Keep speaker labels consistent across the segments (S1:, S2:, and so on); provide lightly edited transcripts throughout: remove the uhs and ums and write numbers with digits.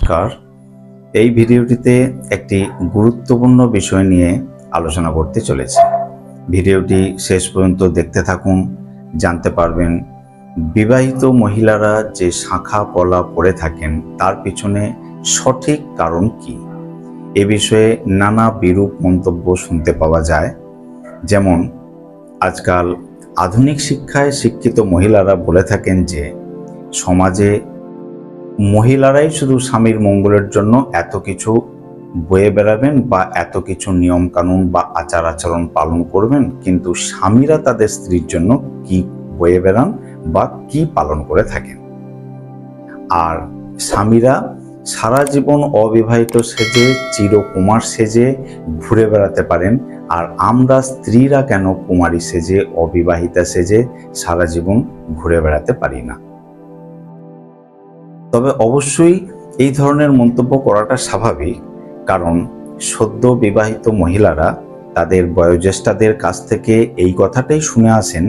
S1: নমস্কার। এই ভিডিওটিতে একটি গুরুত্বপূর্ণ বিষয় নিয়ে আলোচনা করতে চলেছি। ভিডিওটি শেষ পর্যন্ত দেখতে থাকুন, জানতে পারবেন বিবাহিত মহিলারা যে শাঁখা পলা পরে থাকেন তার পিছনে সঠিক কারণ কি। এ বিষয়ে নানা বিরূপ মন্তব্য শুনতে পাওয়া যায়। যেমন আজকাল আধুনিক শিক্ষায় শিক্ষিত মহিলারা বলে থাকেন যে সমাজে মহিলারাই শুধু স্বামীর মঙ্গলের জন্য এত কিছু বয়ে বেড়াবেন বা এত কিছু নিয়ম কানুন বা আচার আচরণ পালন করবেন, কিন্তু স্বামীরা তাদের স্ত্রীর জন্য কি বয়ে বেড়ান বা কি পালন করে থাকেন। আর স্বামীরা সারা জীবন অবিবাহিত সেজে চিরকুমার সেজে ঘুরে বেড়াতে পারেন, আর আমরা স্ত্রীরা কেন কুমারী সেজে অবিবাহিতা সেজে সারা জীবন ঘুরে বেড়াতে পারি না। তবে অবশ্যই এই ধরনের মন্তব্য করাটা স্বাভাবিক, কারণ সদ্য বিবাহিত মহিলারা তাদের বয়োজ্যেষ্ঠাদের কাছ থেকে এই কথাটাই শুনে আসেন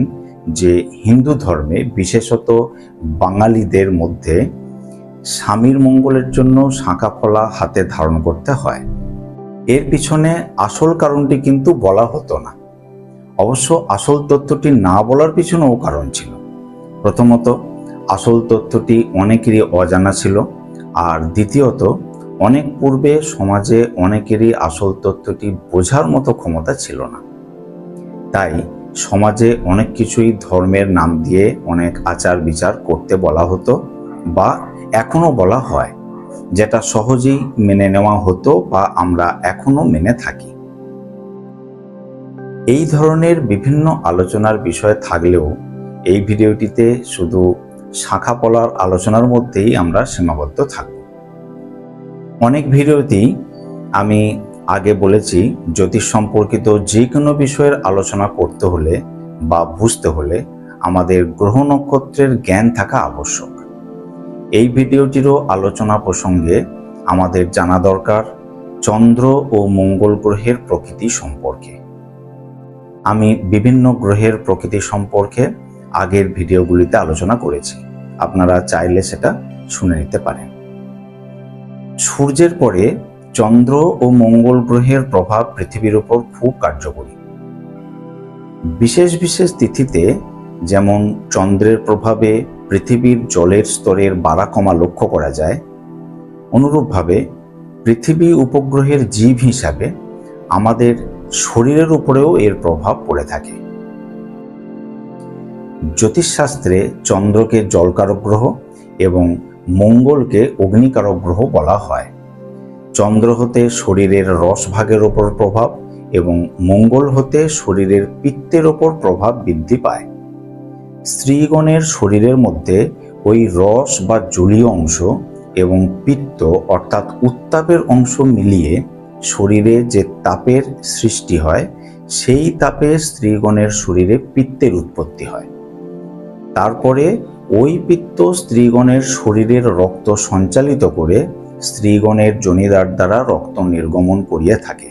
S1: যে হিন্দু ধর্মে বিশেষত বাঙালিদের মধ্যে স্বামীর মঙ্গলের জন্য শাঁখা পলা হাতে ধারণ করতে হয়। এর পিছনে আসল কারণটি কিন্তু বলা হতো না। অবশ্য আসল তথ্যটি না বলার পিছনেও কারণ ছিল। প্রথমত, আসল তথ্যটি অনেকেরই অজানা ছিল, আর দ্বিতীয়ত অনেক পূর্বে সমাজে অনেকেরই আসল তথ্যটি বোঝার মতো ক্ষমতা ছিল না। তাই সমাজে অনেক কিছুই ধর্মের নাম দিয়ে অনেক আচার বিচার করতে বলা হতো বা এখনো বলা হয়, যেটা সহজেই মেনে নেওয়া হতো বা আমরা এখনো মেনে থাকি। এই ধরনের বিভিন্ন আলোচনার বিষয় থাকলেও এই ভিডিওটিতে শুধু শাঁখা পলার আলোচনার মধ্যেই আমরা সীমাবদ্ধ থাকব। অনেক ভিডিওতেই আমি আগে বলেছি, জ্যোতিষ সম্পর্কিত যে কোনো বিষয়ের আলোচনা করতে হলে বা বুঝতে হলে আমাদের গ্রহ নক্ষত্রের জ্ঞান থাকা আবশ্যক। এই ভিডিওটিরও আলোচনা প্রসঙ্গে আমাদের জানা দরকার চন্দ্র ও মঙ্গল গ্রহের প্রকৃতি সম্পর্কে। আমি বিভিন্ন গ্রহের প্রকৃতি সম্পর্কে আগের ভিডিওগুলিতে আলোচনা করেছি, আপনারা চাইলে সেটা শুনে নিতে পারেন। সূর্যের পরে চন্দ্র ও মঙ্গল গ্রহের প্রভাব পৃথিবীর উপর খুব কার্যকরী। বিশেষ বিশেষ তিথিতে যেমন চন্দ্রের প্রভাবে পৃথিবীর জলের স্তরের বাড়া কমা লক্ষ্য করা যায়, অনুরূপভাবে পৃথিবী উপগ্রহের জীব হিসাবে আমাদের শরীরের উপরেও এর প্রভাব পড়ে থাকে। জ্যোতিষশাস্ত্রে চন্দ্রকে জলকারক গ্রহ এবং মঙ্গলকে অগ্নিকারক গ্রহ বলা হয়। চন্দ্র হতে শরীরের রস ভাগের ওপর প্রভাব এবং মঙ্গল হতে শরীরের পিত্তের ওপর প্রভাব বৃদ্ধি পায়। স্ত্রীগণের শরীরের মধ্যে ওই রস বা জলীয় অংশ এবং পিত্ত অর্থাৎ উত্তাপের অংশ মিলিয়ে শরীরে যে তাপের সৃষ্টি হয়, সেই তাপে স্ত্রীগণের শরীরে পিত্তের উৎপত্তি হয়। তারপরে ওই পিত্ত স্ত্রীগণের শরীরের রক্ত সঞ্চালিত করে স্ত্রীগণের যোনিদ্বার দ্বারা রক্ত নির্গমন করিয়া থাকে।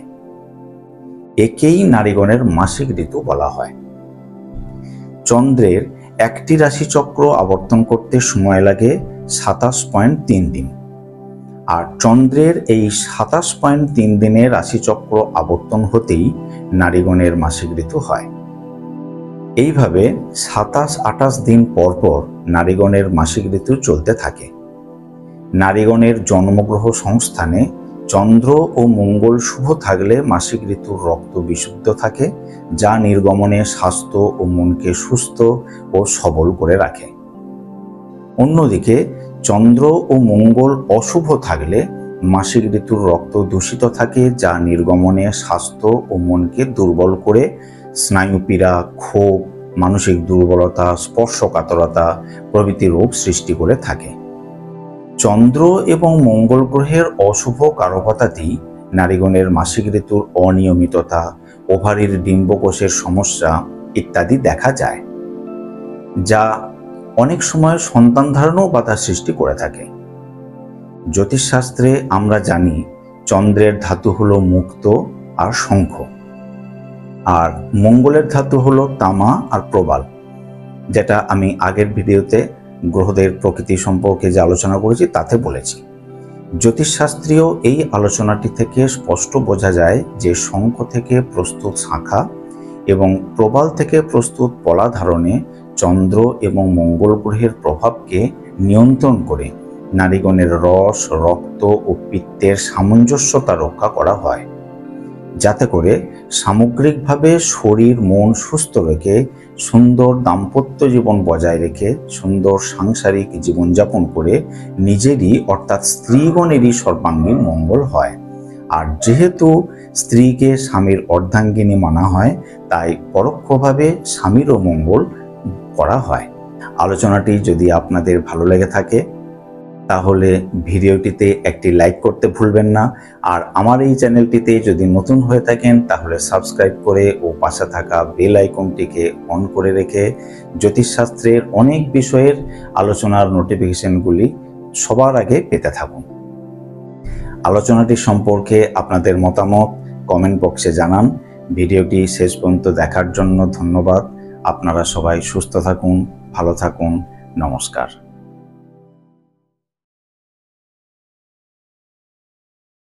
S1: একেই নারীগণের মাসিক ঋতু বলা হয়। চন্দ্রের একটি রাশিচক্র আবর্তন করতে সময় লাগে 27.3 দিন, আর চন্দ্রের এই 27.3 দিনের রাশিচক্র আবর্তন হতেই নারীগণের মাসিক ঋতু হয়। এইভাবে 27-28 দিন পর পর নারীগণের মাসিক ঋতু চলতে থাকে। নারীগণের জন্মগ্রহ সংস্থানে চন্দ্র ও মঙ্গল শুভ থাকলে মাসিক ঋতুর রক্ত বিশুদ্ধ থাকে, যা নির্গমনে স্বাস্থ্য ও মনকে সুস্থ ও সবল করে রাখে। অন্যদিকে চন্দ্র ও মঙ্গল অশুভ থাকলে মাসিক ঋতুর রক্ত দূষিত থাকে, যা নির্গমনে স্বাস্থ্য ও মনকে দুর্বল করে স্নায়ুপীড়া, ক্ষোভ, মানসিক দুর্বলতা, স্পর্শকাতরতা প্রভৃতি রোগ সৃষ্টি করে থাকে। চন্দ্র এবং মঙ্গল গ্রহের অশুভ কারকতাতেই নারীগণের মাসিক ঋতুর অনিয়মিততা, ওভারির ডিম্বকোষের সমস্যা ইত্যাদি দেখা যায়, যা অনেক সময় সন্তান ধারণেও বাধা সৃষ্টি করে থাকে। জ্যোতিষশাস্ত্রে আমরা জানি চন্দ্রের ধাতু হলো মুক্ত আর শঙ্খ, আর মঙ্গলের ধাতু হলো তামা আর প্রবাল, যেটা আমি আগের ভিডিওতে গ্রহদের প্রকৃতি সম্পর্কে যে আলোচনা করেছি তাতে বলেছি। জ্যোতিষশাস্ত্রীয় এই আলোচনাটি থেকে স্পষ্ট বোঝা যায় যে শঙ্খ থেকে প্রস্তুত শাঁখা এবং প্রবাল থেকে প্রস্তুত পলা ধারণে চন্দ্র এবং মঙ্গল গ্রহের প্রভাবকে নিয়ন্ত্রণ করে নারীগণের রস, রক্ত ও পিত্তের সামঞ্জস্যতা রক্ষা করা হয়, যাতে করে সামগ্রিকভাবে শরীর মন সুস্থ রেখে সুন্দর দাম্পত্য জীবন বজায় রেখে সুন্দর সাংসারিক জীবনযাপন করে নিজেরই অর্থাৎ স্ত্রীগণেরই সর্বাঙ্গীন মঙ্গল হয়। আর যেহেতু স্ত্রীকে স্বামীর অর্ধাঙ্গিনী মানা হয়, তাই পরোক্ষভাবে স্বামীরও মঙ্গল করা হয়। আলোচনাটি যদি আপনাদের ভালো লেগে থাকে তাহলে ভিডিওটিতে একটি লাইক করতে ভুলবেন না। আর আমার এই চ্যানেলটিতে যদি নতুন হয়ে থাকেন তাহলে সাবস্ক্রাইব করে ও পাশে থাকা বেল আইকনটিকে অন করে রেখে জ্যোতিষশাস্ত্রের অনেক বিষয়ের আলোচনার নোটিফিকেশনগুলি সবার আগে পেতে থাকুন। আলোচনাটি সম্পর্কে আপনাদের মতামত কমেন্ট বক্সে জানান। ভিডিওটি শেষ পর্যন্ত দেখার জন্য ধন্যবাদ। আপনারা সবাই সুস্থ থাকুন, ভালো থাকুন। নমস্কার।